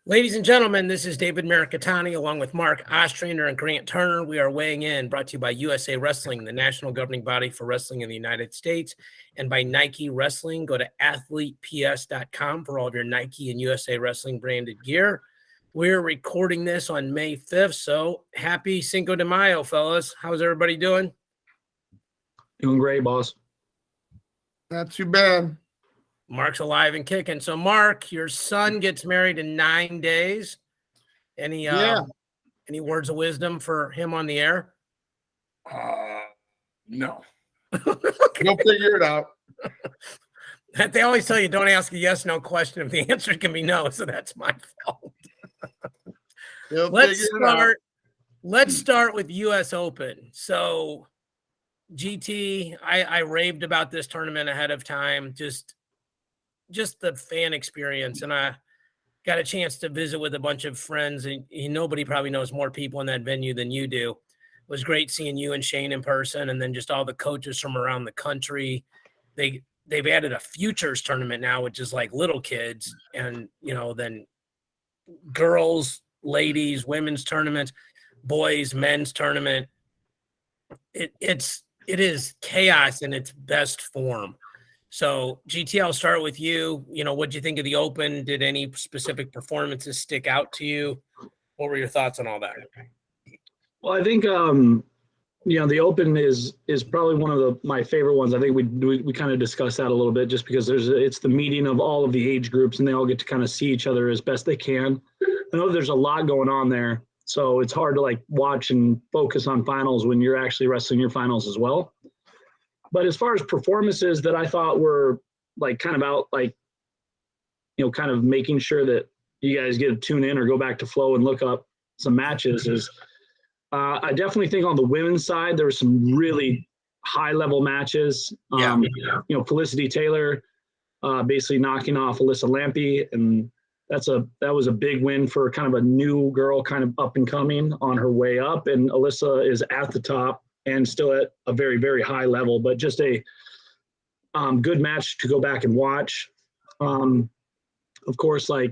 Ladies and gentlemen, this is David Mirikitani along with Mark Ostrander and Grant Turner. We are weighing in, brought to you by USA Wrestling, the national governing body for wrestling in the United States, and by Nike Wrestling. Go to athleteps.com for all of your Nike and USA Wrestling branded gear. We're recording this on May 5th, so happy Cinco de Mayo, fellas. How's everybody doing? Doing great, boss. Not too bad. Mark's alive and kicking. So, Mark, your son gets married in 9 days. Any words of wisdom for him on the air? No. You'll figure it out. They always tell you don't ask a yes/no question if the answer can be no, so that's my fault. Let's start with US Open. So, GT, I raved about this tournament ahead of time. Just the fan experience, and I got a chance to visit with a bunch of friends, and nobody probably knows more people in that venue than you do. It was great seeing you and Shane in person, and then just all the coaches from around the country. They've added a futures tournament now, which is like little kids, and then girls, ladies, women's tournament, boys, men's tournament. It is chaos in its best form. So, GT, I'll start with you. What do you think of the Open? Did any specific performances stick out to you? What were your thoughts on all that? Well, I think the Open is probably one of my favorite ones. I think we kind of discussed that a little bit, just because it's the meeting of all of the age groups, and they all get to kind of see each other as best they can. I know there's a lot going on there, so it's hard to watch and focus on finals when you're actually wrestling your finals as well. But as far as performances that I thought were kind of making sure that you guys get to tune in or go back to Flow and look up some matches is I definitely think on the women's side, there were some really high level matches. Felicity Taylor basically knocking off Alyssa Lampy, and that was a big win for kind of a new girl kind of up and coming on her way up. And Alyssa is at the top and still at a very, very high level, but just a good match to go back and watch. Of course, you're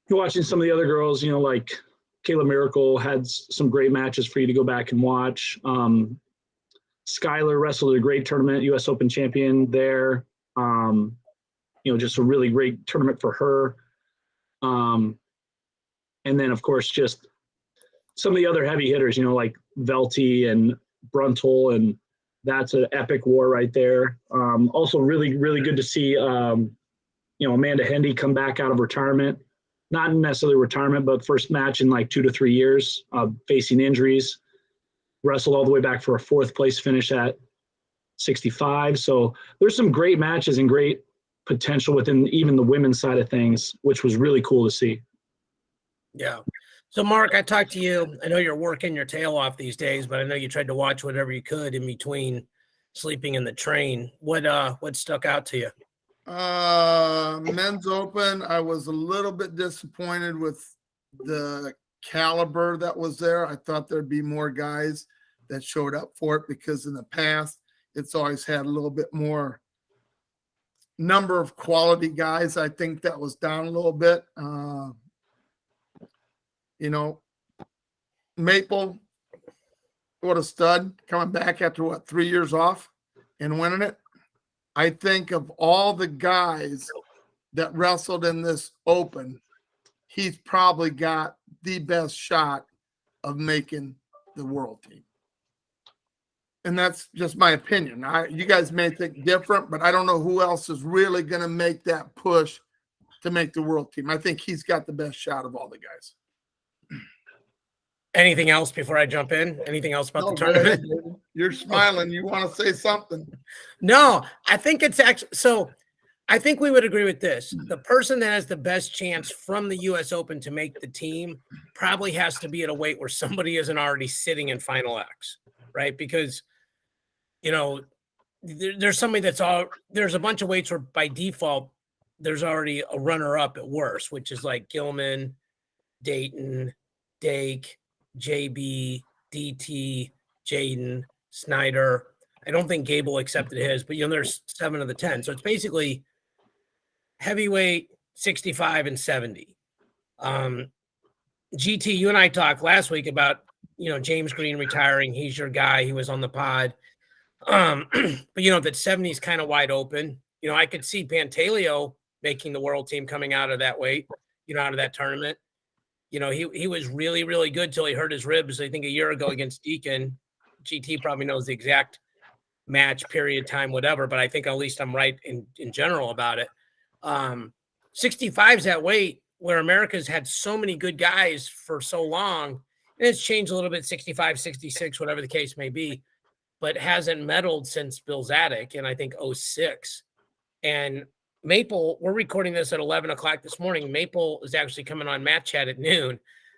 watching some of the other girls, like Kayla Miracle had some great matches for you to go back and watch. Skylar wrestled a great tournament, US Open champion there. Just a really great tournament for her. And then, of course, just some of the other heavy hitters, like Velty and Bruntel, and that's an epic war right there. Also really, really good to see, Amanda Hendy come back out of retirement. Not necessarily retirement, but first match in 2 to 3 years, facing injuries. Wrestled all the way back for a 4th place finish at 65. So there's some great matches and great potential within even the women's side of things, which was really cool to see. Yeah. So, Mark, I talked to you. I know you're working your tail off these days, but I know you tried to watch whatever you could in between sleeping in the train. What stuck out to you? Men's Open, I was a little bit disappointed with the caliber that was there. I thought there'd be more guys that showed up for it, because in the past, it's always had a little bit more number of quality guys. I think that was down a little bit. Maple, what a stud, coming back after 3 years off and winning it. I think of all the guys that wrestled in this Open, he's probably got the best shot of making the world team. And that's just my opinion. You guys may think different, but I don't know who else is really going to make that push to make the world team. I think he's got the best shot of all the guys. Anything else before I jump in? Anything else about the tournament? You're smiling. You want to say something? No, I think it's actually so. I think we would agree with this. The person that has the best chance from the US Open to make the team probably has to be at a weight where somebody isn't already sitting in Final X, right? Because, there's somebody there's a bunch of weights where by default, there's already a runner-up at worst, which is like Gilman, Dayton, Dake, JB, DT, Jaden, Snyder. I don't think Gable accepted his, but there's 7 of the 10. So it's basically heavyweight, 65, and 70. GT, you and I talked last week about, James Green retiring. He's your guy. He was on the pod. But that 70 is kind of wide open. I could see Pantaleo making the world team coming out of that weight, out of that tournament. He was really, really good till he hurt his ribs, I think, a year ago against Deacon. GT probably knows the exact match, period, time, whatever, but I think at least I'm right in general about it. 65 is that weight where America's had so many good guys for so long, and it's changed a little bit, 65, 66, whatever the case may be, but hasn't medaled since Bill Zadek in, I think, 06. And Maple, we're recording this at 11 o'clock this morning. Maple is actually coming on Matt Chat at noon.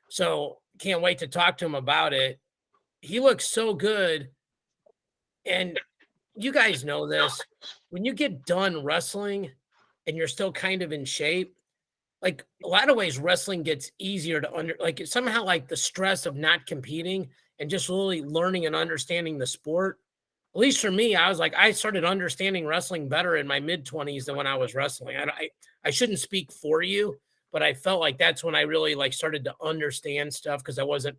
So can't wait to talk to him about it. He looks so good. And you guys know this. When you get done wrestling and you're still kind of in shape, like a lot of ways wrestling gets easier to somehow like the stress of not competing and just really learning and understanding the sport. At least for me, I was like, I started understanding wrestling better in my mid-20s than when I was wrestling. I shouldn't speak for you, but I felt like that's when I really started to understand stuff because I wasn't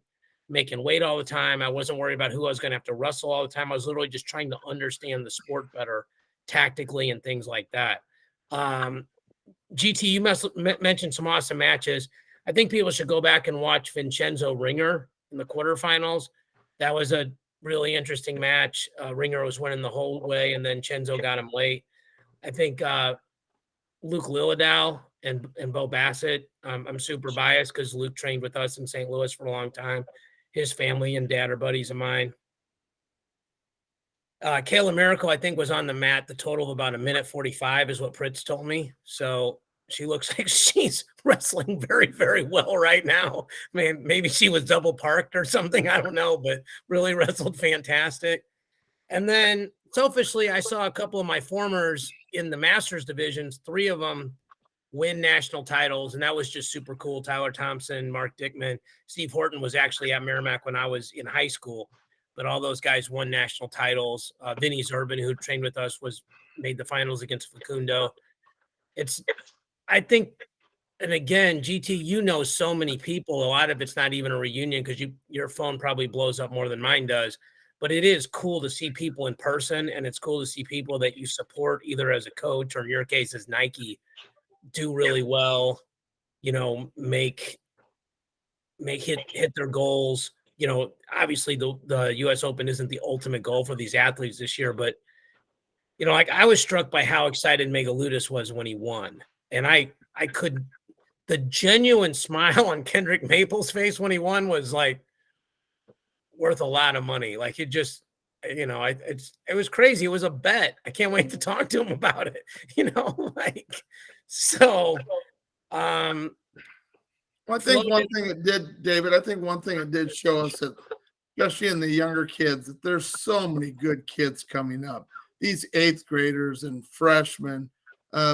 making weight all the time. I wasn't worried about who I was going to have to wrestle all the time. I was literally just trying to understand the sport better tactically and things like that. GT, you mentioned some awesome matches. I think people should go back and watch Vincenzo Ringer in the quarterfinals. That was a really interesting match. Ringer was winning the whole way, and then Chenzo got him late. I think Luke Lillidow and Bo Bassett. I'm super biased because Luke trained with us in St. Louis for a long time. His family and dad are buddies of mine. Kayla Miracle, I think, was on the mat. The total of about 1:45 is what Pritz told me. So she looks like she's wrestling very, very well right now. Man, maybe she was double parked or something. I don't know, but really wrestled fantastic. And then selfishly, I saw a couple of my formers in the Masters divisions, 3 of them win national titles. And that was just super cool. Tyler Thompson, Mark Dickman, Steve Horton was actually at Merrimack when I was in high school. But all those guys won national titles. Vinny Zerban, who trained with us, made the finals against Facundo. I think, and again, GT, so many people. A lot of it's not even a reunion because your phone probably blows up more than mine does. But it is cool to see people in person, and it's cool to see people that you support either as a coach or in your case as Nike do really well. Make hit their goals. Obviously the US Open isn't the ultimate goal for these athletes this year, but I was struck by how excited Megaludis was when he won. And the genuine smile on Kendrick Maple's face when he won was worth a lot of money. It just, it was crazy. It was a bet. I can't wait to talk to him about it. So, Well, I think one thing it did, David, show us that, especially in the younger kids, that there's so many good kids coming up. These 8th graders and freshmen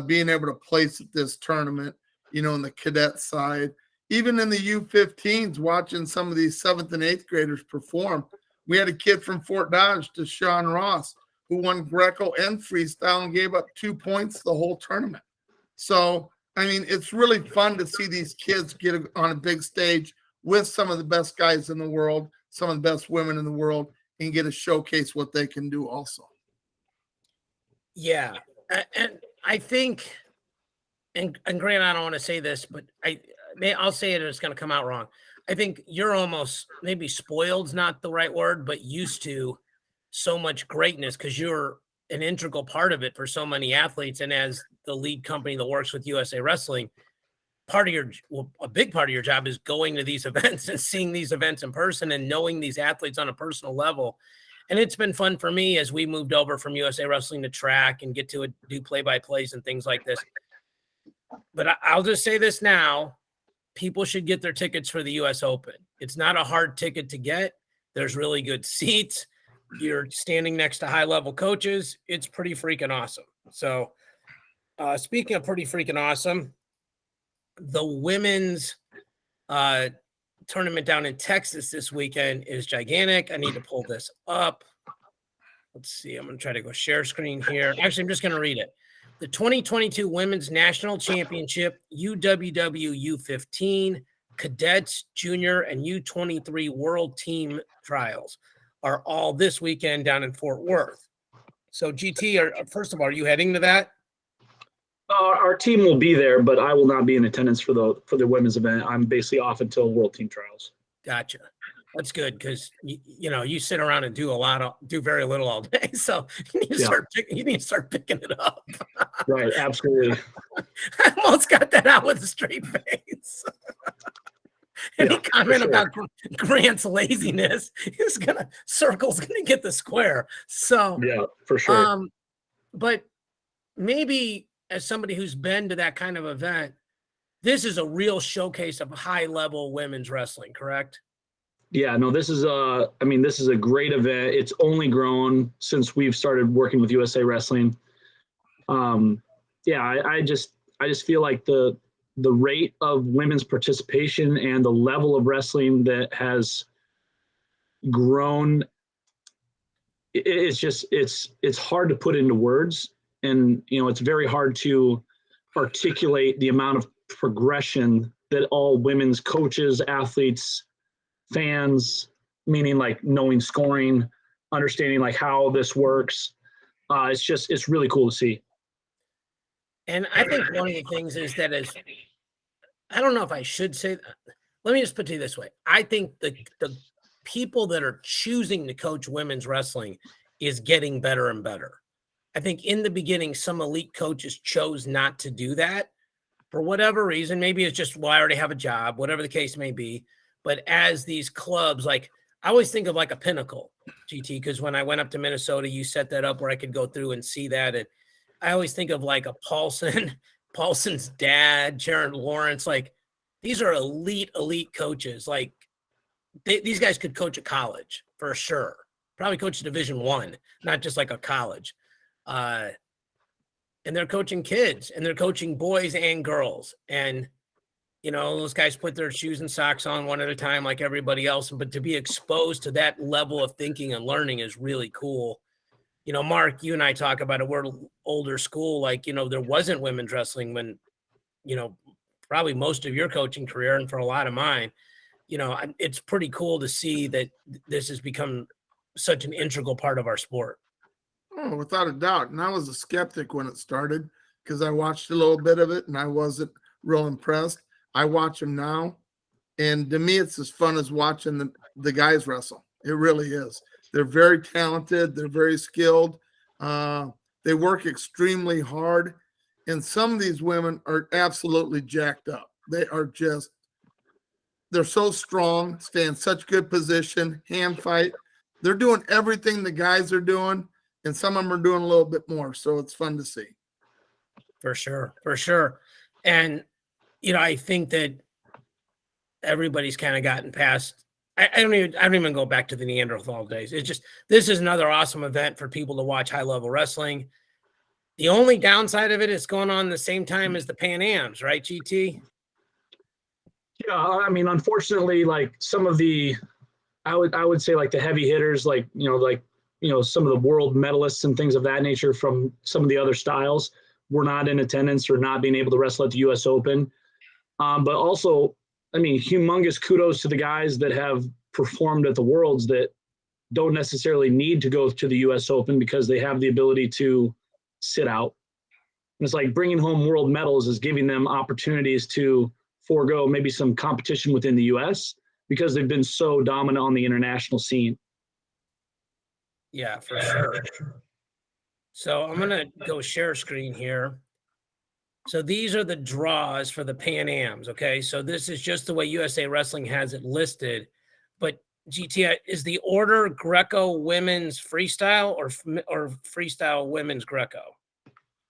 being able to place at this tournament, in the cadet side, even in the U15s, watching some of these 7th and 8th graders perform. We had a kid from Fort Dodge, Deshaun Ross, who won Greco and freestyle and gave up 2 points the whole tournament. So, I mean, it's really fun to see these kids get on a big stage with some of the best guys in the world, some of the best women in the world, and get to showcase what they can do also. Yeah. And I think, and Grant, I don't want to say this, but I'll say it and it's going to come out wrong. I think you're almost maybe spoiled's not the right word, but used to so much greatness because you're an integral part of it for so many athletes. And as the lead company that works with USA Wrestling, a big part of your job is going to these events and seeing these events in person and knowing these athletes on a personal level. And it's been fun for me as we moved over from USA Wrestling to track and get to do play-by-plays and things like this. But I'll just say this now, people should get their tickets for the US Open. It's not a hard ticket to get. There's really good seats. You're standing next to high-level coaches. It's pretty freaking awesome. So speaking of pretty freaking awesome, the women's tournament down in Texas this weekend is gigantic. I need to pull this up. Let's see. I'm going to try to go share screen here. Actually, I'm just going to read it. the 2022 Women's National Championship, UWW U15, Cadets, Junior, and U23 World Team Trials are all this weekend down in Fort Worth. So, GT, first of all, are you heading to that? Our team will be there, but I will not be in attendance for the women's event. I'm basically off until World Team Trials. Gotcha. That's good because you sit around and do very little all day. So you need to start picking it up. Right, absolutely. I almost got that out with a straight face. Any comment about Grant's laziness? Circle's gonna get the square. So yeah, for sure. But maybe as somebody who's been to that kind of event, this is a real showcase of high-level women's wrestling, correct? Yeah, no, this is a great event. It's only grown since we've started working with USA Wrestling. I just feel like the rate of women's participation and the level of wrestling that has grown, it's hard to put into words. And, it's very hard to articulate the amount of progression that all women's coaches, athletes, fans, meaning like knowing scoring, understanding like how this works. It's really cool to see. And I think one of the things is that I don't know if I should say that. Let me just put it this way. I think the people that are choosing to coach women's wrestling is getting better and better. I think in the beginning, some elite coaches chose not to do that for whatever reason. Maybe it's just, I already have a job, whatever the case may be. But as these clubs, like I always think of like a Pinnacle, GT, because when I went up to Minnesota, you set that up where I could go through and see that. And I always think of like a Paulson's dad, Jared Lawrence. Like these are elite coaches. Like these guys could coach a college for sure. Probably coach Division I, not just like a college. And they're coaching kids and they're coaching boys and girls. And, those guys put their shoes and socks on one at a time like everybody else. But to be exposed to that level of thinking and learning is really cool. Mark, you and I talk about it. We're older school. Like, there wasn't women's wrestling when, probably most of your coaching career and for a lot of mine, it's pretty cool to see that this has become such an integral part of our sport. Oh, without a doubt. And I was a skeptic when it started because I watched a little bit of it and I wasn't real impressed. I watch them now. And to me, it's as fun as watching the guys wrestle. It really is. They're very talented. They're very skilled. They work extremely hard. And some of these women are absolutely jacked up. They're so strong, stay in such good position, hand fight. They're doing everything the guys are doing. And some of them are doing a little bit more. So it's fun to see. For sure. And, I think that everybody's kind of gotten past. I don't even go back to the Neanderthal days. It's just, this is another awesome event for people to watch high level wrestling. The only downside of it is going on the same time as the PanAms, right, GT? Yeah, unfortunately, like some of the, I would say like the heavy hitters, like, some of the world medalists and things of that nature from some of the other styles were not in attendance or not being able to wrestle at the US Open. But also, humongous kudos to the guys that have performed at the Worlds that don't necessarily need to go to the US Open because they have the ability to sit out. And it's like bringing home world medals is giving them opportunities to forego maybe some competition within the US because they've been so dominant on the international scene. Yeah, for sure. So I'm going to go share screen here. So these are the draws for the PanAms, okay? So this is just the way USA Wrestling has it listed. But GT, is the order Greco women's freestyle or freestyle women's Greco?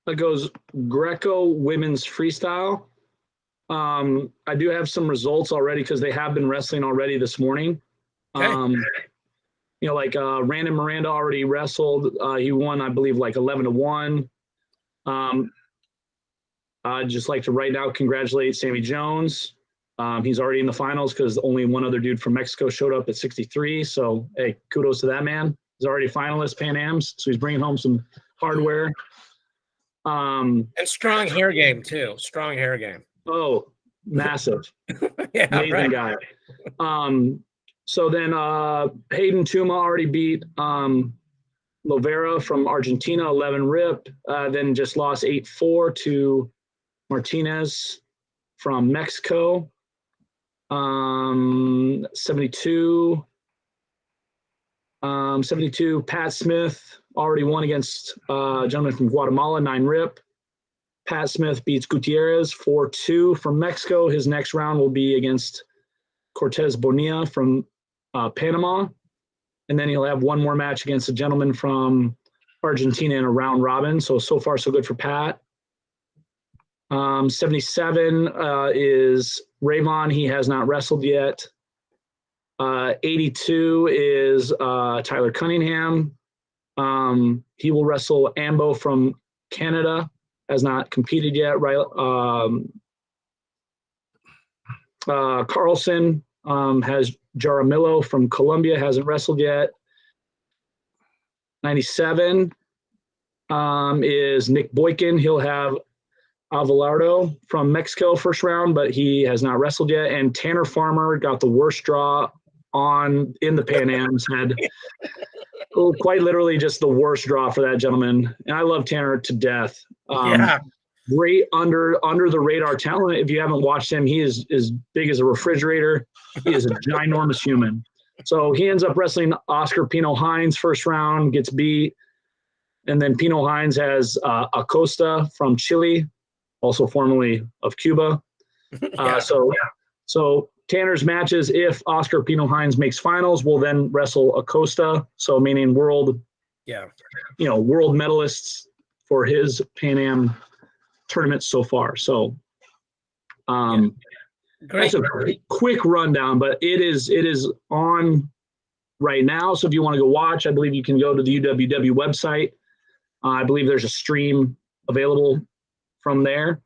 It goes Greco women's freestyle. I do have some results already because they have been wrestling already this morning. Okay. Randon Miranda already wrestled. He won, I believe, like 11-1. I'd just like to right now congratulate Sammy Jones. He's already in the finals because only one other dude from Mexico showed up at 63. So, hey, kudos to that man. He's already a finalist PanAms, so he's bringing home some hardware. Um, And strong hair game too. Strong hair game. oh, massive. Yeah, Amazing right. guy. So then Hayden Tuma already beat Lovera from Argentina, 11 rip. Then just lost 8-4 to Martinez from Mexico. 72. 72. Pat Smith already won against a gentleman from Guatemala, 9 rip. Pat Smith beats Gutierrez 4-2 from Mexico. His next round will be against Cortez Bonilla from Panama. And then he'll have one more match against a gentleman from Argentina in a round robin. So far, so good for Pat. 77 is Rayvon. He has not wrestled yet. 82 is Tyler Cunningham. He will wrestle Ambo from Canada. Has not competed yet. Right. Carlson has Jaramillo from Colombia. Hasn't wrestled yet. 97 is Nick Boykin. He'll have Avalardo from Mexico first round, but he has not wrestled yet. And Tanner Farmer got the worst draw in the PanAms. Had quite literally just the worst draw for that gentleman. And I love Tanner to death. Yeah. Great under the radar talent. If you haven't watched him, he is as big as a refrigerator. He is a ginormous human. So he ends up wrestling Oscar Pino Hines first round, gets beat. And then Pino Hines has Acosta from Chile, also formerly of Cuba. Yeah. So Tanner's matches, if Oscar Pino Hines makes finals, will then wrestle Acosta. So meaning world medalists for his Pan-Am tournaments so far. So Great. that's a quick rundown, but it is on right now. So if you want to go watch, I believe you can go to the UWW website. I believe there's a stream available from there.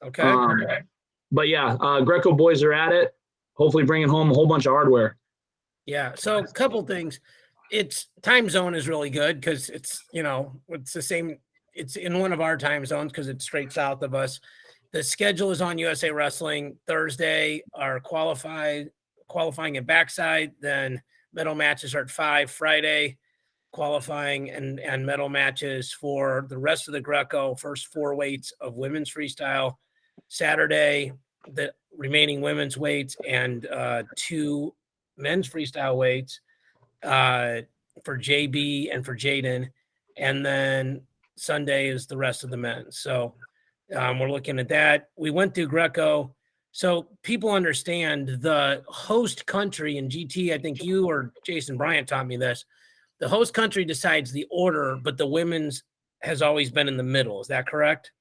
Okay. But yeah, Greco boys are at it. Hopefully bringing home a whole bunch of hardware. Yeah. So a couple things. It's time zone is really good because it's the same. It's in one of our time zones because it's straight south of us. The schedule is on USA Wrestling. Thursday are qualifying at backside. Then medal matches are at 5. Friday, qualifying and medal matches for the rest of the Greco, first 4 weights of women's freestyle. Saturday, the remaining women's weights and 2 men's freestyle weights for JB and for Jaden. And then Sunday is the rest of the men. So we're looking at that. We went through Greco. So people understand the host country in GT. I think you or Jason Bryant taught me this. The host country decides the order, but the women's has always been in the middle. Is that correct?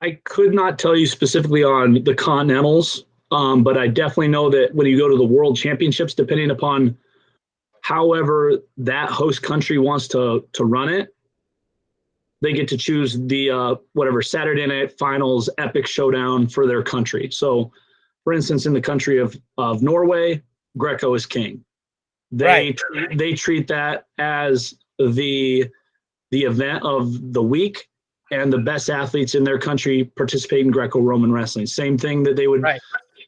I could not tell you specifically on the Continentals, but I definitely know that when you go to the World Championships, depending upon however that host country wants to run it, they get to choose the whatever Saturday Night Finals epic showdown for their country. So, for instance, in the country of Norway, Greco is king. They treat that as the event of the week, and the best athletes in their country participate in Greco-Roman wrestling. Same thing that they would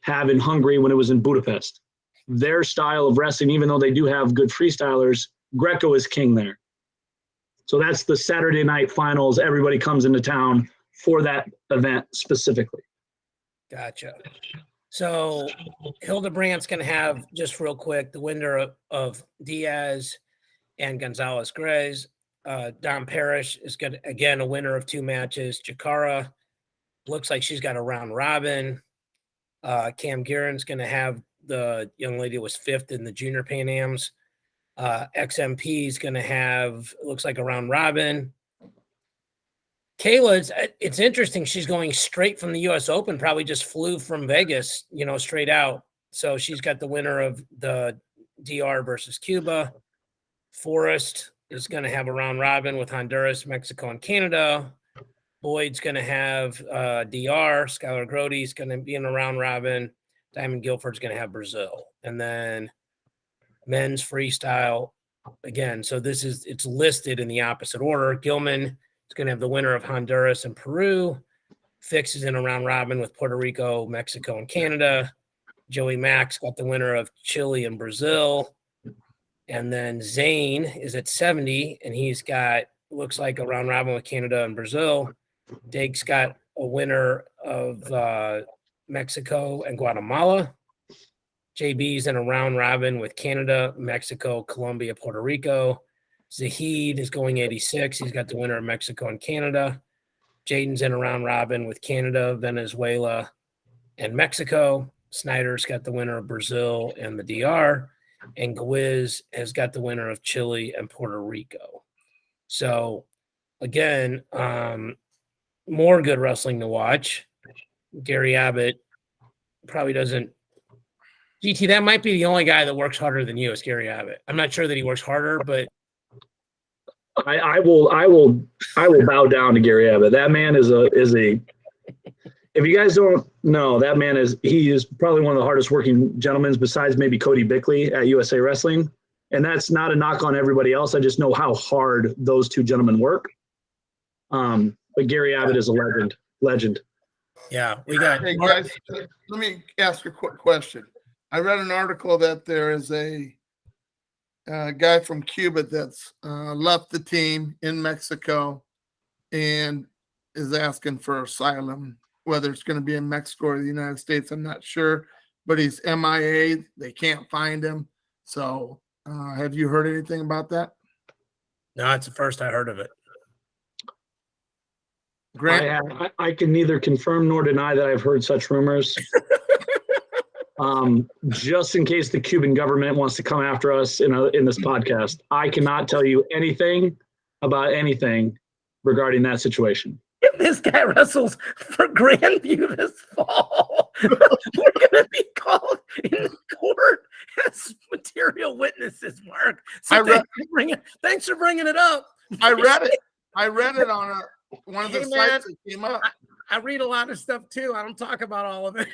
have in Hungary when it was in Budapest. Their style of wrestling, even though they do have good freestylers, Greco is king there. So that's the Saturday Night Finals. Everybody comes into town for that event specifically. Gotcha. So Hildebrandt's going to have, just real quick, the winner of Diaz and Gonzalez Grez. Dom Parrish is going to, again, a winner of 2 matches. Jakara looks like she's got a round robin. Cam Guerin's going to have the young lady who was 5th in the junior Pan-Ams. XMP is going to have, looks like a round robin. Kayla, it's interesting. She's going straight from the U.S. Open, probably just flew from Vegas, straight out. So she's got the winner of the DR versus Cuba. Forrest is going to have a round robin with Honduras, Mexico, and Canada. Boyd's going to have DR. Skylar Grody's going to be in a round robin. Diamond Guilford's going to have Brazil. And then men's freestyle again. So it's listed in the opposite order. Gilman It's going to have the winner of Honduras and Peru. Fix is in a round robin with Puerto Rico, Mexico, and Canada. Joey Max got the winner of Chile and Brazil. And then Zane is at 70, and he's got, looks like a round robin with Canada and Brazil. Dake's got a winner of Mexico and Guatemala. JB's in a round robin with Canada, Mexico, Colombia, Puerto Rico. Zahid is going 86. He's got the winner of Mexico and Canada. Jaden's in a round robin with Canada, Venezuela, and Mexico. Snyder's got the winner of Brazil and the DR. And Gwiz has got the winner of Chile and Puerto Rico. So, again, more good wrestling to watch. Gary Abbott probably doesn't. GT, that might be the only guy that works harder than you is Gary Abbott. I'm not sure that he works harder, but I will bow down to Gary Abbott. That man is a. If you guys don't know, that man he is probably one of the hardest working gentlemen besides maybe Cody Bickley at USA Wrestling. And that's not a knock on everybody else. I just know how hard those two gentlemen work. But Gary Abbott is a legend. Yeah, we got. Hey guys, let me ask a quick question. I read an article that there is a guy from Cuba that's left the team in Mexico and is asking for asylum. Whether it's going to be in Mexico or the United States, I'm not sure. But he's MIA. They can't find him. So have you heard anything about that? No, it's the first I heard of it. Grant? I can neither confirm nor deny that I've heard such rumors. Just in case the Cuban government wants to come after us in this podcast, I cannot tell you anything about anything regarding that situation. If this guy wrestles for Grandview this fall, we're going to be called in court as material witnesses, Mark. So thanks for bringing it up. I read it. I read it on one of the sites that came up. I read a lot of stuff too. I don't talk about all of it.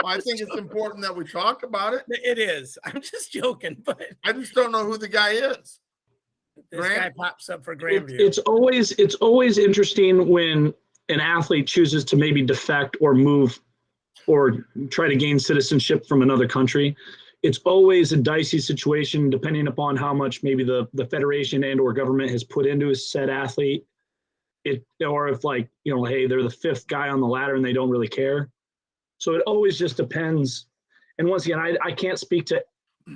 Well, I think it's important that we talk about it. It is. I'm just joking, but I just don't know who the guy is. This guy pops up for Grandview. It's always interesting when an athlete chooses to maybe defect or move or try to gain citizenship from another country. It's always a dicey situation depending upon how much maybe the federation and or government has put into a said athlete. Or if hey, they're the fifth guy on the ladder and they don't really care. So it always just depends. And once again, I can't speak to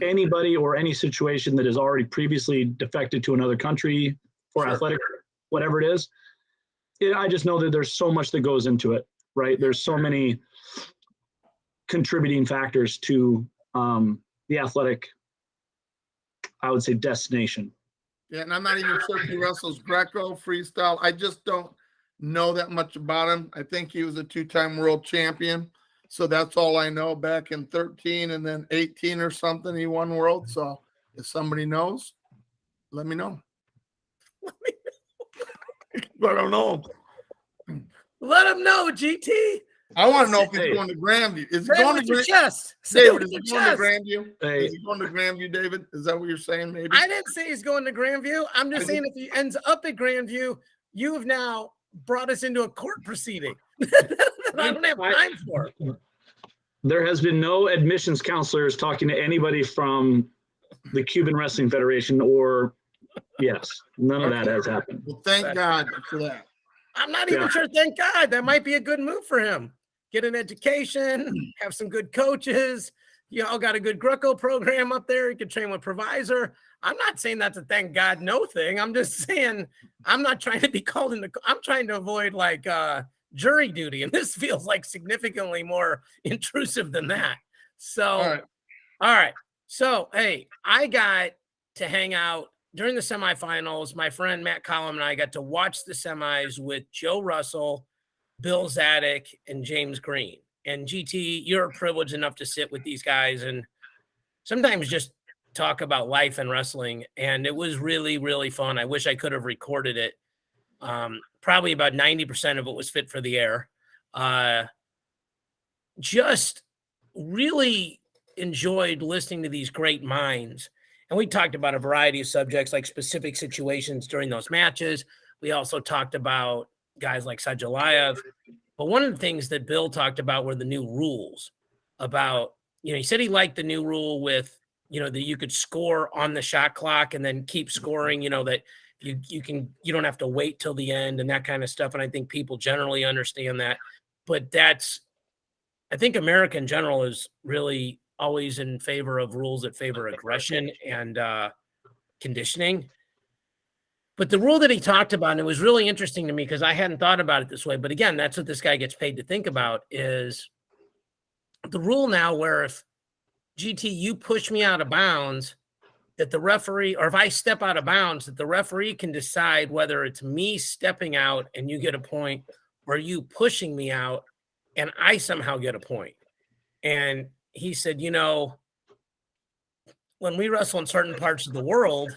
anybody or any situation that has already previously defected to another country for athletic, whatever it is. I just know that there's so much that goes into it, right? There's so many contributing factors to the athletic, I would say, destination. Yeah, and I'm not even sure if he wrestles Greco, freestyle. I just don't know that much about him. I think he was a two-time world champion. So that's all I know. Back in 13 and then 18 or something, he won world. So if somebody knows, let me know. I don't know. Let him know, GT. I want to know if he's going to Grandview. Is he going to Grandview? David, is he going to Grandview? Is he going to Grandview, David? Is that what you're saying, maybe? I didn't say he's going to Grandview. I'm just saying if he ends up at Grandview, you have now brought us into a court proceeding that I don't have time for. There has been no admissions counselors talking to anybody from the Cuban Wrestling Federation or, yes, none of that has happened. Well, thank God for that. I'm not even sure. Thank God. That might be a good move for him. Get an education, have some good coaches. You all got a good Greco program up there. You can train with Provisor. I'm not saying that's a thank God no thing. I'm just saying I'm not trying to be called into. I'm trying to avoid jury duty, and this feels like significantly more intrusive than that. So, all right. So, hey, I got to hang out during the semifinals. My friend Matt Collum and I got to watch the semis with Joe Russell, Bill Zadek, and James Green. And GT, you're privileged enough to sit with these guys and sometimes just talk about life and wrestling. And it was really, really fun. I wish I could have recorded it. Probably about 90% of it was fit for the air. Just really enjoyed listening to these great minds. And we talked about a variety of subjects like specific situations during those matches. We also talked about guys like Sajalayev. But one of the things that Bill talked about were the new rules about, he said he liked the new rule with, that you could score on the shot clock and then keep scoring, that you don't have to wait till the end and that kind of stuff. And I think people generally understand that. But I think America in general is really always in favor of rules that favor aggression and conditioning. But the rule that he talked about, and it was really interesting to me because I hadn't thought about it this way. But again, that's what this guy gets paid to think about, is the rule now where if GT, you push me out of bounds, that the referee, or if I step out of bounds, that the referee can decide whether it's me stepping out and you get a point, or you pushing me out and I somehow get a point. And he said, when we wrestle in certain parts of the world,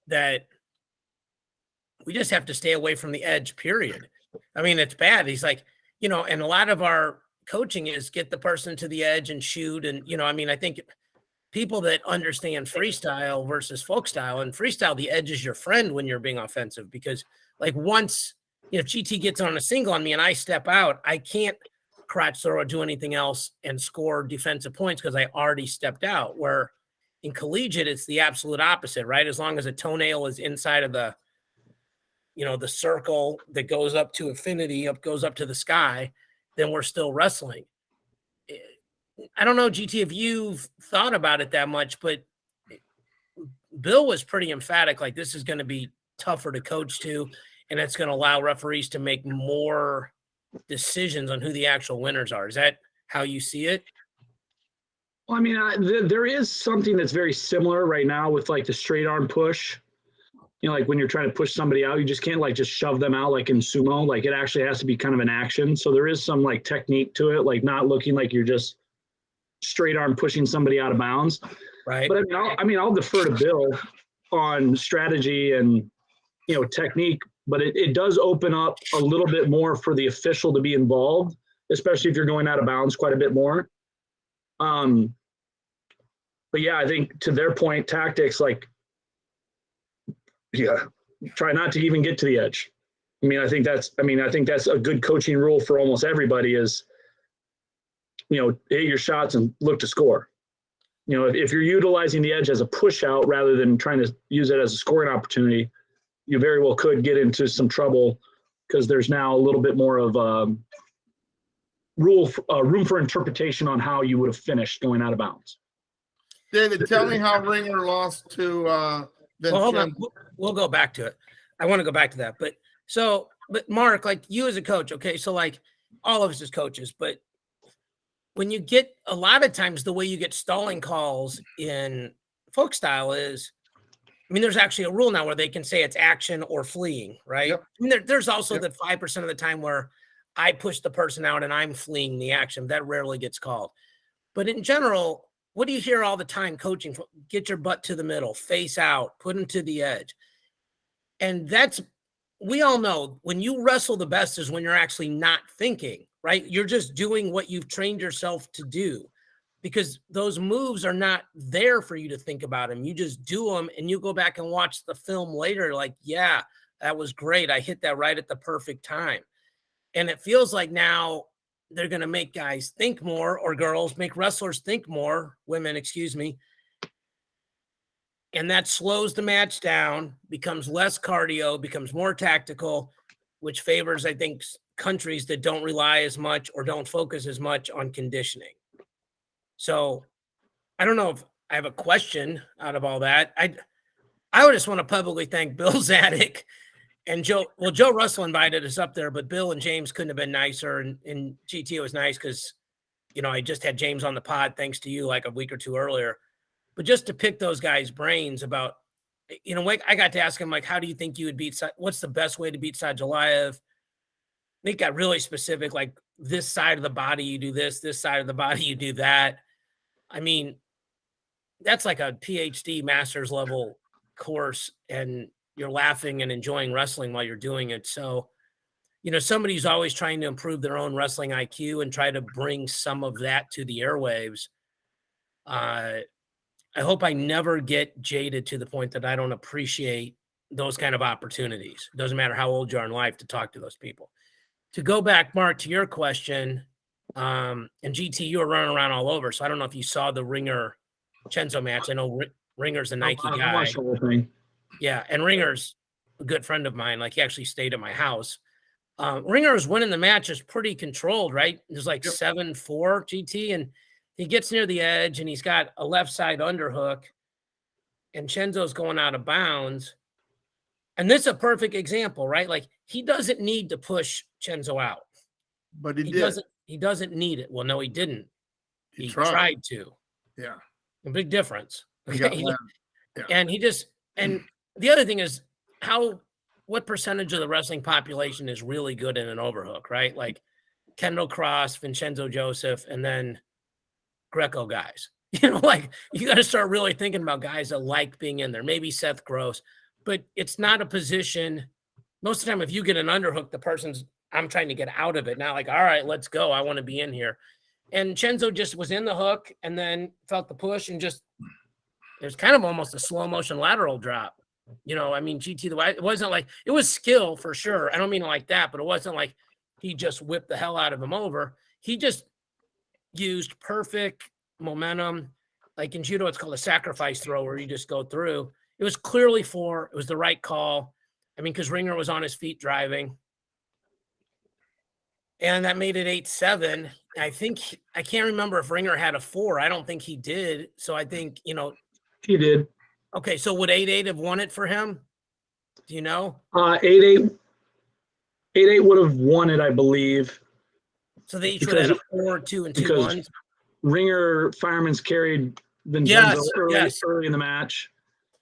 that we just have to stay away from the edge, period. I mean, it's bad. He's like, and a lot of our coaching is get the person to the edge and shoot. And, I think people that understand freestyle versus folk style, and freestyle, the edge is your friend when you're being offensive, because like once, if GT gets on a single on me and I step out, I can't crotch throw or do anything else and score defensive points because I already stepped out. Where in collegiate, it's the absolute opposite, right? As long as a toenail is inside of the, the circle that goes up to infinity, goes up to the sky, then we're still wrestling. I don't know, GT, if you've thought about it that much, but Bill was pretty emphatic. Like, this is going to be tougher to coach to, and it's going to allow referees to make more decisions on who the actual winners are. Is that how you see it? Well, there is something that's very similar right now with like the straight arm push. Like when you're trying to push somebody out, you just can't like just shove them out like in sumo. Like it actually has to be kind of an action. So there is some like technique to it, like not looking like you're just straight arm pushing somebody out of bounds. Right. But I'll defer to Bill on strategy and, technique, but it does open up a little bit more for the official to be involved, especially if you're going out of bounds quite a bit more. But yeah, I think to their point, tactics, like, try not to even get to the edge. I think that's a good coaching rule for almost everybody is, hit your shots and look to score. If you're utilizing the edge as a push out rather than trying to use it as a scoring opportunity, you very well could get into some trouble because there's now a little bit more of room for interpretation on how you would have finished going out of bounds. David, tell me how Ringer lost to well, hold on. We'll go back to it. I want to go back to that. But Mark, like you as a coach, okay, so like all of us as coaches, but when you get a lot of times the way you get stalling calls in folk style is, there's actually a rule now where they can say it's action or fleeing, right? Yep. There's also the 5% of the time where I push the person out and I'm fleeing the action. That rarely gets called. But in general, what do you hear all the time coaching? Get your butt to the middle, face out, put them to the edge. And we all know when you wrestle the best is when you're actually not thinking, right? You're just doing what you've trained yourself to do, because those moves are not there for you to think about them. You just do them and you go back and watch the film later. Like, yeah, that was great. I hit that right at the perfect time. And it feels like now they're going to make guys think more, or girls make wrestlers think more, women, excuse me. And that slows the match down, becomes less cardio, becomes more tactical, which favors, I think, countries that don't rely as much or don't focus as much on conditioning. So I don't know if I have a question out of all that. I would just want to publicly thank Bill Zadig and Joe. Well, Joe Russell invited us up there, but Bill and James couldn't have been nicer. And GT was nice because, I just had James on the pod, thanks to you, like a week or two earlier. But just to pick those guys' brains about, like I got to ask him, like, how do you think you would beat, what's the best way to beat Sajalayev? They got really specific, like this side of the body, you do this side of the body, you do that. That's like a PhD master's level course, and you're laughing and enjoying wrestling while you're doing it. So, somebody who's always trying to improve their own wrestling IQ and try to bring some of that to the airwaves. I hope I never get jaded to the point that I don't appreciate those kind of opportunities. It doesn't matter how old you are in life to talk to those people. To go back, Mark, to your question, and GT, you were running around all over. So I don't know if you saw the Ringer Chenzo match. I know Ringer's a Nike guy. Watched the whole thing. Yeah, and Ringer's a good friend of mine. Like, he actually stayed at my house. Ringer was winning the matches pretty controlled, right? It was like 7-4 GT, and he gets near the edge, and he's got a left side underhook, and Chenzo's going out of bounds. And this is a perfect example, right? Like, he doesn't need to push Chenzo out. But he did. He doesn't need it. Well, no, he didn't. He tried to. Yeah. A big difference. Okay? And and the other thing is what percentage of the wrestling population is really good in an overhook, right? Like Kendall Cross, Vincenzo Joseph, and then Greco guys. Like, you got to start really thinking about guys that like being in there. Maybe Seth Gross, but it's not a position. Most of the time, if you get an underhook, the person's, I'm trying to get out of it. Not like, all right, let's go. I want to be in here. And Chenzo just was in the hook and then felt the push and just, it was kind of almost a slow motion lateral drop. I mean, GT, it wasn't like, it was skill for sure. I don't mean it like that, but it wasn't like he just whipped the hell out of him over. He just used perfect momentum. Like in judo, it's called a sacrifice throw, where you just go through. It was clearly it was the right call. I mean, because Ringer was on his feet driving. And that made it 8-7. I can't remember if Ringer had a 4. I don't think he did. So I think, He did. Okay, so would 8-8 have won it for him? Do you know? 8-8 would have won it, I believe. So they each would have had a 4, 2, and 2 ones. Ringer fireman's carried Vincenzo early in the match.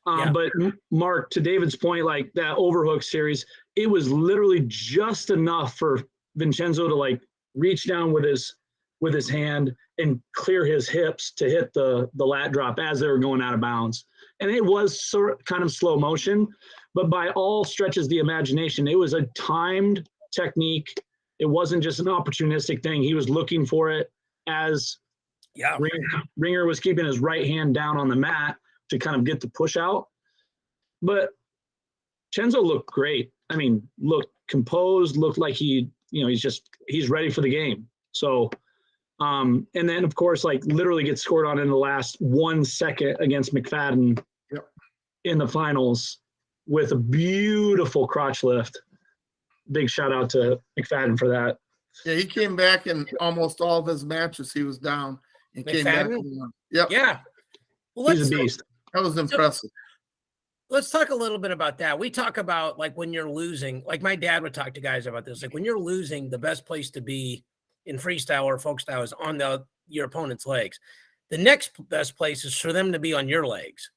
But Mark, to David's point, like that overhook series, it was literally just enough for Vincenzo to like reach down with his hand and clear his hips to hit the lat drop as they were going out of bounds. And it was kind of slow motion, but by all stretches of the imagination, it was a timed technique. It wasn't just an opportunistic thing. He was looking for it as Ringer was keeping his right hand down on the mat to kind of get the push out. But Chenzo looked great. I mean, looked composed, looked like he's ready for the game. So, and then of course, like literally gets scored on in the last 1 second against McFadden in the finals with a beautiful crotch lift. Big shout out to McFadden for that. Yeah, he came back in almost all of his matches. He was down and came back. Yep. Yeah. Well, he's a beast. That was impressive. Let's talk a little bit about that. We talk about like when you're losing, like my dad would talk to guys about this. Like when you're losing, the best place to be in freestyle or folk style is on your opponent's legs. The next best place is for them to be on your legs.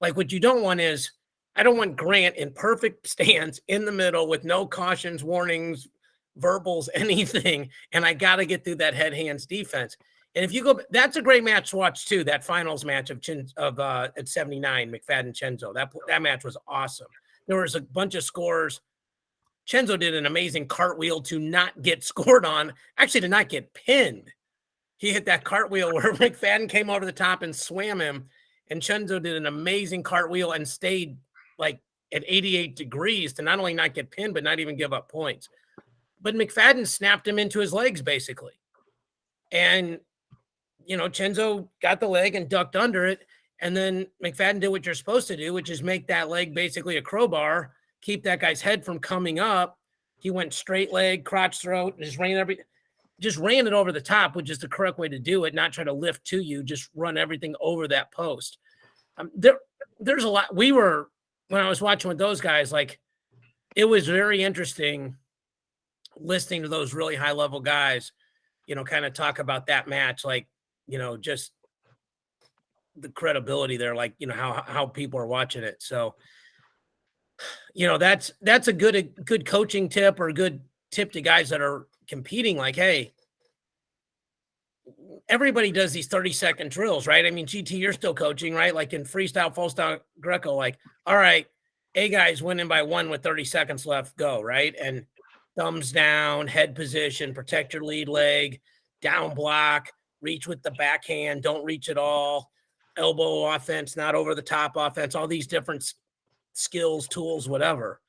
Like what you don't want is, I don't want Grant in perfect stance in the middle with no cautions, warnings, verbals, anything. And I got to get through that head hands defense. And if you go, that's a great match to watch too. That finals match at 79, McFadden Chenzo. That match was awesome. There was a bunch of scores. Chenzo did an amazing cartwheel to not get scored on, actually to not get pinned. He hit that cartwheel where McFadden came over the top and swam him. And Chenzo did an amazing cartwheel and stayed like at 88 degrees to not only not get pinned, but not even give up points. But McFadden snapped him into his legs basically. And Chenzo got the leg and ducked under it. And then McFadden did what you're supposed to do, which is make that leg basically a crowbar, keep that guy's head from coming up. He went straight leg, crotch throat, just ran it over the top, which is the correct way to do it, not try to lift to you, just run everything over that post. There's a lot. When I was watching with those guys, like it was very interesting listening to those really high level guys, kind of talk about that match, like, just the credibility there, like, how people are watching it. So, that's a good coaching tip or a good tip to guys that are competing. Like, hey, everybody does these 30-second drills, right? I mean, GT, you're still coaching, right? Like in freestyle, full style, Greco, like, all right, A guy's winning by 1 with 30 seconds left, go, right? And thumbs down, head position, protect your lead leg, down block, reach with the backhand, don't reach at all, elbow offense, not over the top offense, all these different skills, tools, whatever.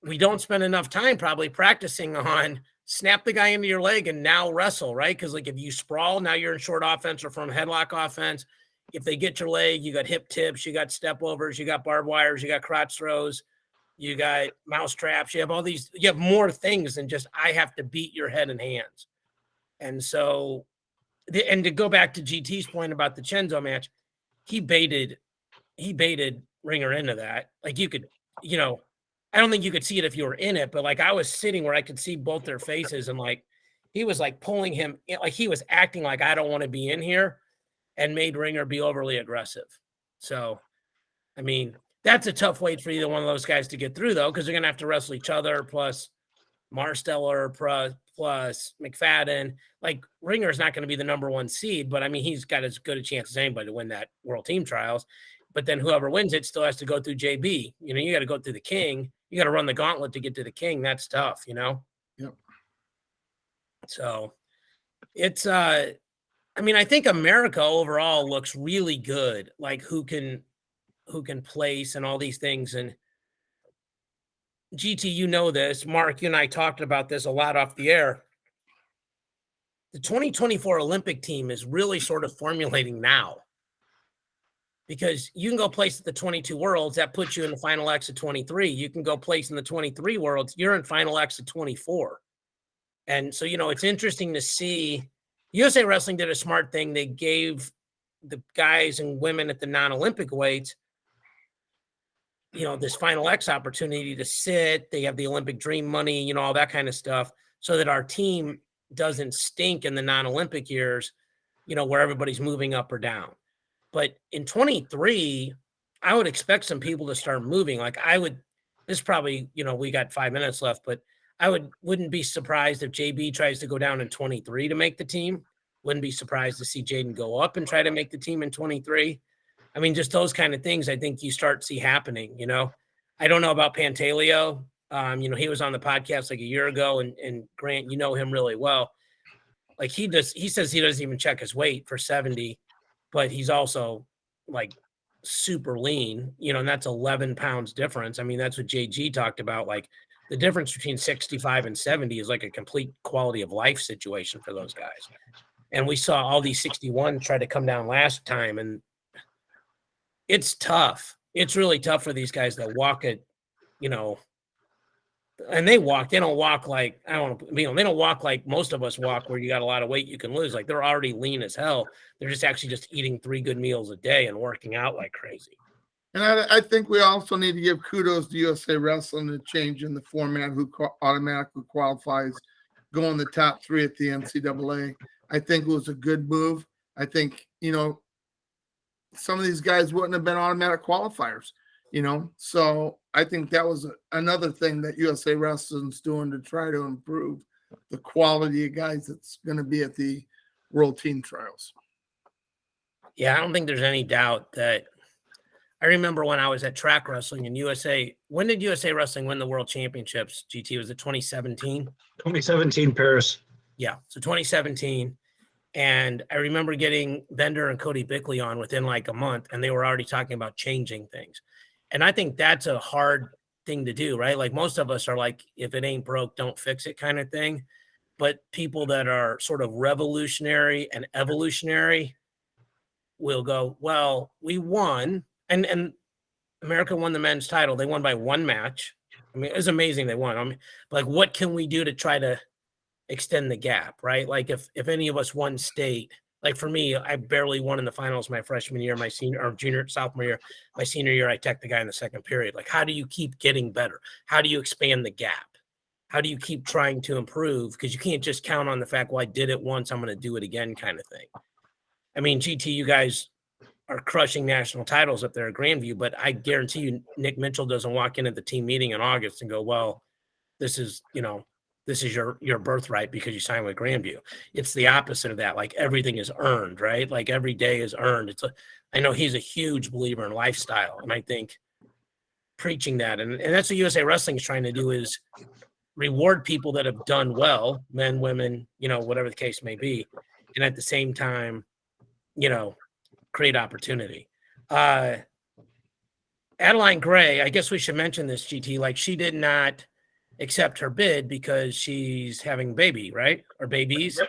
We don't spend enough time probably practicing on snap the guy into your leg and now wrestle, right? Because like if you sprawl, now you're in short offense or from headlock offense. If they get your leg, you got hip tips, you got step overs, you got barbed wires, you got crotch throws, you got mouse traps, you have all these, you have more things than just I have to beat your head and hands. And so, and to go back to GT's point about the Chenzo match, he baited Ringer into that. Like you could, I don't think you could see it if you were in it, but like I was sitting where I could see both their faces and like he was like pulling him, like he was acting like I don't want to be in here and made Ringer be overly aggressive. So, I mean, that's a tough weight for either one of those guys to get through though, because they're going to have to wrestle each other plus Marsteller plus McFadden. Like Ringer's not going to be the number one seed, but I mean, he's got as good a chance as anybody to win that World Team Trials. But then whoever wins it still has to go through JB. You got to go through the King. You got to run the gauntlet to get to the King. That's tough, Yep. So it's, I mean, I think America overall looks really good. Like who can place and all these things. And GT, this. Mark, you and I talked about this a lot off the air. The 2024 Olympic team is really sort of formulating now. Because you can go place at the 22 Worlds, that puts you in the Final X of 23. You can go place in the 23 Worlds, you're in Final X of 24. And so, it's interesting to see. USA Wrestling did a smart thing. They gave the guys and women at the non-Olympic weights, this Final X opportunity to sit. They have the Olympic Dream money, all that kind of stuff, so that our team doesn't stink in the non-Olympic years, where everybody's moving up or down. But in 23, I would expect some people to start moving. Like this probably, we got 5 minutes left, but I wouldn't be surprised if JB tries to go down in 23 to make the team. Wouldn't be surprised to see Jaden go up and try to make the team in 23. I mean, just those kind of things I think you start to see happening, I don't know about Pantaleo. He was on the podcast like a year ago, and Grant, him really well. Like he says he doesn't even check his weight for 70. But he's also like super lean, and that's 11 pounds difference. I mean, that's what JG talked about. Like the difference between 65 and 70 is like a complete quality of life situation for those guys. And we saw all these 61 try to come down last time, and it's tough. It's really tough for these guys that walk it, and they don't walk like, they don't walk like most of us walk where you got a lot of weight you can lose. Like they're already lean as hell. They're just eating 3 good meals a day and working out like crazy. And I think we also need to give kudos to USA Wrestling to change in the format who automatically qualifies, going the top 3 at the NCAA. I think it was a good move. I think, some of these guys wouldn't have been automatic qualifiers. So I think that was another thing that USA Wrestling's doing to try to improve the quality of guys that's going to be at the World Team Trials. Yeah, I don't think there's any doubt that. I remember when I was at track wrestling in USA. When did USA Wrestling win the World Championships? GT, was it 2017? 2017 Paris. Yeah, so 2017. And I remember getting Bender and Cody Bickley on within like a month, and they were already talking about changing things. And I think that's a hard thing to do, right? Like most of us are like, if it ain't broke, don't fix it kind of thing. But people that are sort of revolutionary and evolutionary will go, well, we won. And America won the men's title. They won by 1 match. I mean, it was amazing they won. I mean, like, what can we do to try to extend the gap, right? Like if any of us won state, like for me, I barely won in the finals my freshman year, my senior or junior, sophomore year. My senior year, I teched the guy in the second period. Like, how do you keep getting better? How do you expand the gap? How do you keep trying to improve? Because you can't just count on the fact, well, I did it once, I'm going to do it again kind of thing. I mean, GT, you guys are crushing national titles up there at Grandview, but I guarantee you Nick Mitchell doesn't walk in at the team meeting in August and go, well, this is your birthright because you signed with Grandview. It's the opposite of that. Like everything is earned, right? Like every day is earned. I know he's a huge believer in lifestyle. And I think preaching that, and that's what USA Wrestling is trying to do, is reward people that have done well, men, women, whatever the case may be. And at the same time, create opportunity. Adeline Gray, I guess we should mention this, GT. Like, she did not accept her bid because she's having a baby, right? Or babies?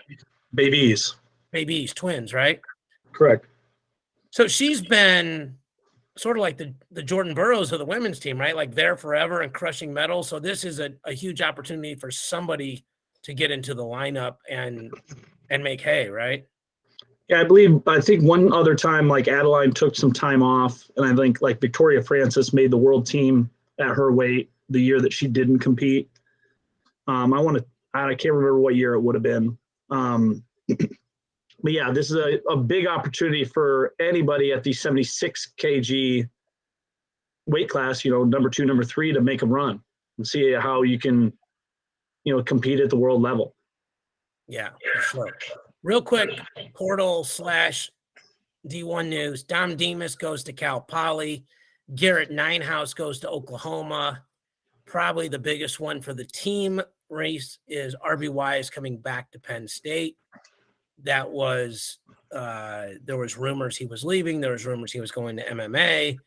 Babies. Babies, twins, right? Correct. So she's been sort of like the Jordan Burroughs of the women's team, right? Like there forever and crushing medals. So this is a huge opportunity for somebody to get into the lineup and make hay, right? Yeah, I think one other time, like Adeline took some time off, and I think like Victoria Francis made the world team at her weight the year that she didn't compete. I can't remember what year it would have been. But yeah, this is a big opportunity for anybody at the 76 kg weight class, number 2, number 3, to make a run and see how you can, compete at the world level. Yeah, for sure. Real quick, portal / D1 news. Dom Demas goes to Cal Poly. Garrett Ninehouse goes to Oklahoma. Probably the biggest one for the team race is RBY is coming back to Penn State. That was there was rumors he was leaving. There was rumors he was going to MMA.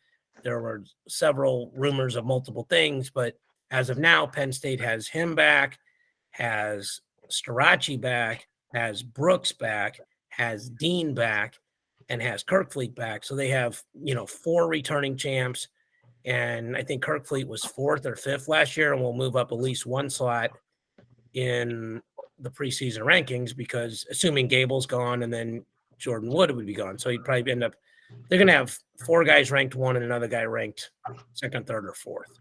There were several rumors of multiple things, but as of now, Penn State has him back, has Starachi back, has Brooks back, has Dean back, and has Kirkfleet back. So they have, 4 returning champs. And I think Kirkfleet was 4th or 5th last year and will move up at least 1 slot in the preseason rankings, because assuming Gable's gone and then Jordan Wood would be gone. So he'd probably end up, they're going to have 4 guys ranked 1 and another guy ranked 2nd, 3rd, or 4th.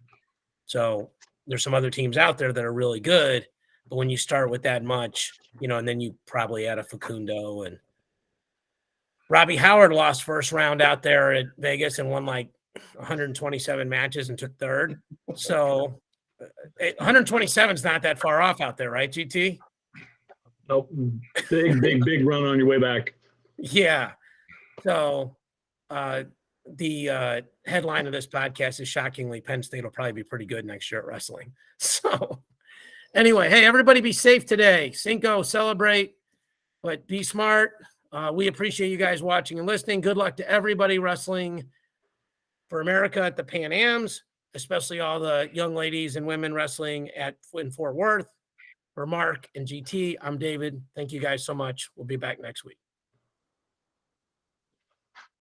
So there's some other teams out there that are really good. But when you start with that much, and then you probably add a Facundo, and Robbie Howard lost first round out there at Vegas and won like 127 matches and took 3rd. So 127 is not that far off out there, right, GT? Nope. Big run on your way back. Yeah. So the headline of this podcast is, shockingly, Penn State will probably be pretty good next year at wrestling. So anyway, hey, everybody be safe today. Cinco, celebrate, but be smart. We appreciate you guys watching and listening. Good luck to everybody wrestling for America at the PanAms, especially all the young ladies and women wrestling in Fort Worth. For Mark and GT, I'm David. Thank you guys so much. We'll be back next week.